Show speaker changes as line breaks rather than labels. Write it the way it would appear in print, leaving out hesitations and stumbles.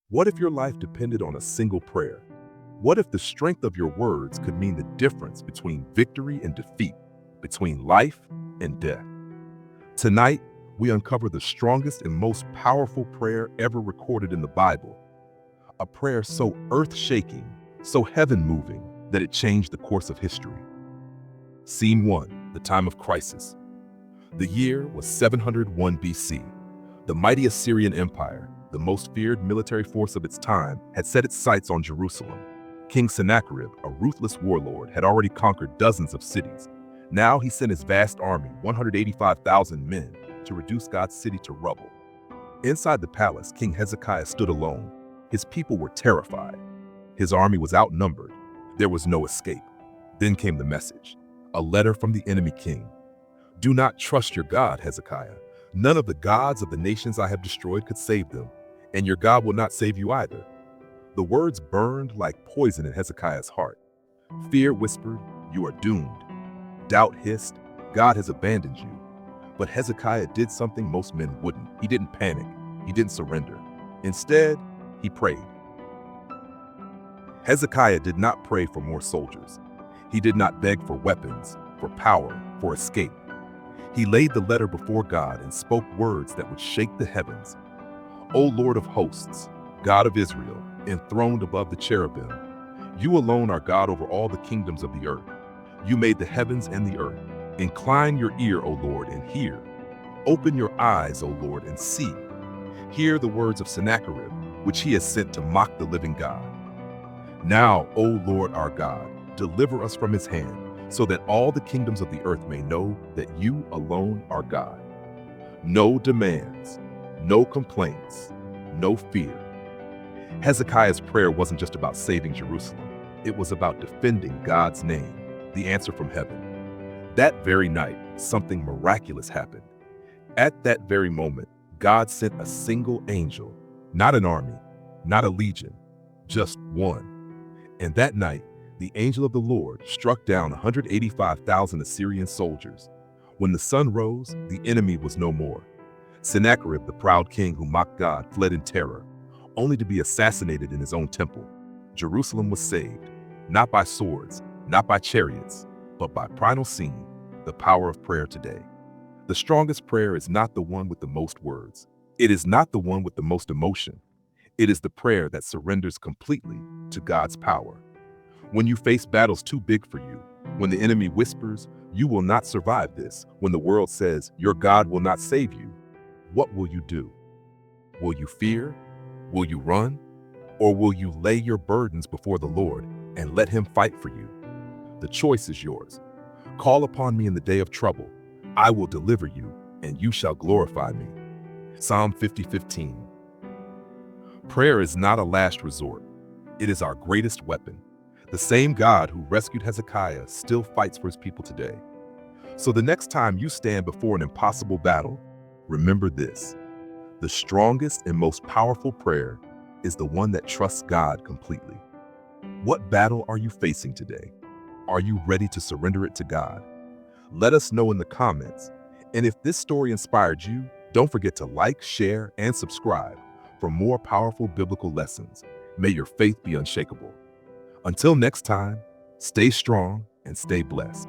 What if your life depended on a single prayer? What if the strength of your words could mean the difference between victory and defeat, between life and death? Tonight, we uncover the strongest and most powerful prayer ever recorded in the Bible, a prayer so earth-shaking, so heaven-moving, that it changed the course of history. Scene 1, the time of crisis. The year was 701 BC. The mighty Assyrian Empire, the most feared military force of its time, had set its sights on Jerusalem. King Sennacherib, a ruthless warlord, had already conquered dozens of cities. Now he sent his vast army, 185,000 men, to reduce God's city to rubble. Inside the palace, King Hezekiah stood alone. His people were terrified. His army was outnumbered. There was no escape. Then came the message, a letter from the enemy king. "Do not trust your God, Hezekiah. None of the gods of the nations I have destroyed could save them, and your God will not save you either." The words burned like poison in Hezekiah's heart. Fear whispered, "You are doomed." Doubt hissed, "God has abandoned you." But Hezekiah did something most men wouldn't. He didn't panic. He didn't surrender. Instead, he prayed. Hezekiah did not pray for more soldiers. He did not beg for weapons, for power, for escape. He laid the letter before God and spoke words that would shake the heavens. "O Lord of hosts, God of Israel, enthroned above the cherubim, you alone are God over all the kingdoms of the earth. You made the heavens and the earth. Incline your ear, O Lord, and hear. Open your eyes, O Lord, and see. Hear the words of Sennacherib, which he has sent to mock the living God. Now, O Lord our God, deliver us from his hand, so that all the kingdoms of the earth may know that you alone are God." No demands, no complaints, no fear. Hezekiah's prayer wasn't just about saving Jerusalem. It was about defending God's name, the answer from heaven. That very night, something miraculous happened. At that very moment, God sent a single angel, not an army, not a legion, just one. And that night, the angel of the Lord struck down 185,000 Assyrian soldiers. When the sun rose, the enemy was no more. Sennacherib, the proud king who mocked God, fled in terror, only to be assassinated in his own temple. Jerusalem was saved, not by swords, not by chariots, but by primal scene, the power of prayer today. The strongest prayer is not the one with the most words. It is not the one with the most emotion. It is the prayer that surrenders completely to God's power. When you face battles too big for you, when the enemy whispers, "You will not survive this," when the world says, "Your God will not save you," what will you do? Will you fear? Will you run? Or will you lay your burdens before the Lord and let him fight for you? The choice is yours. Call upon me in the day of trouble. I will deliver you, and you shall glorify me. Psalm 50:15. Prayer is not a last resort. It is our greatest weapon. The same God who rescued Hezekiah still fights for his people today. So the next time you stand before an impossible battle, remember this: the strongest and most powerful prayer is the one that trusts God completely. What battle are you facing today? Are you ready to surrender it to God? Let us know in the comments. And if this story inspired you, don't forget to like, share, and subscribe for more powerful biblical lessons. May your faith be unshakable. Until next time, stay strong and stay blessed.